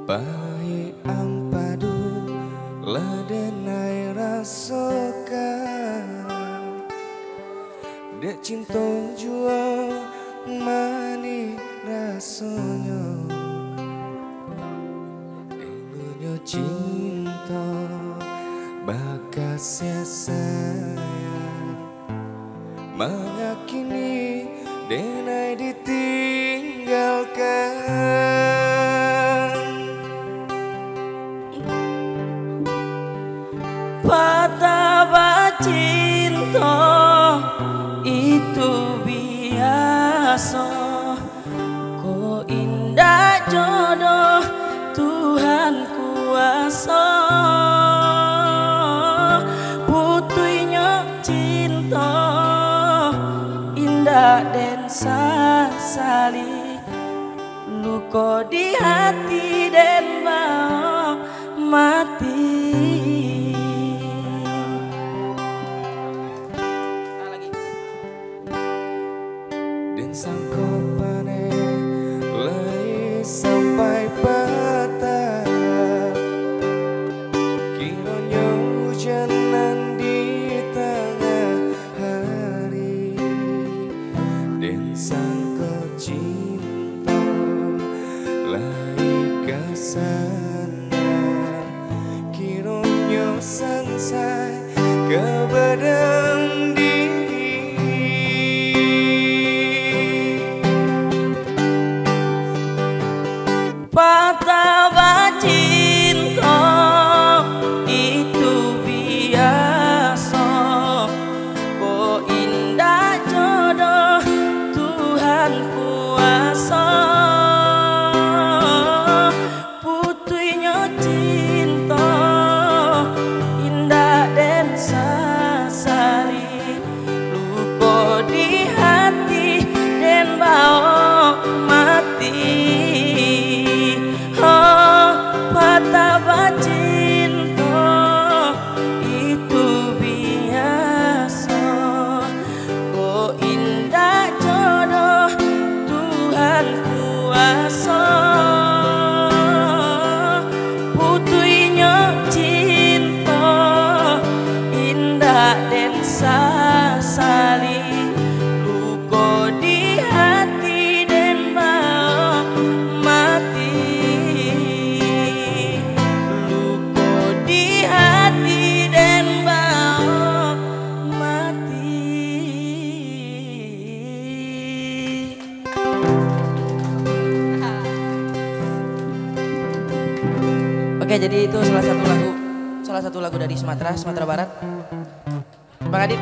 Pai ampadu ladenai rasoka dek cinta jua mani rasanya dengannya cinta bakas saya mengakini denai ditinggalkan. Patah cinta itu biasa, kok indah jodoh Tuhan kuasa. Putuinya cinta indah dan sasali, luka di hati dan mau mati. Sangko panen lai sampai patah, kiranya hujanan di tengah hari, dan sangko cinta lai kesana, kiranya sangsai kebedeng di patah cinta itu biasa, kok indah jodoh Tuhan kuasa. Putuinya cinta indah dan sasali, luka di hati dan bau mati. Patah cinta itu biasa, kok indah jodoh Tuhan kuasa. Putuinya cinta indah dan sasali, luka di hati dan mau mati. Oke, jadi itu salah satu lagu dari Sumatera Barat. Bang Adit.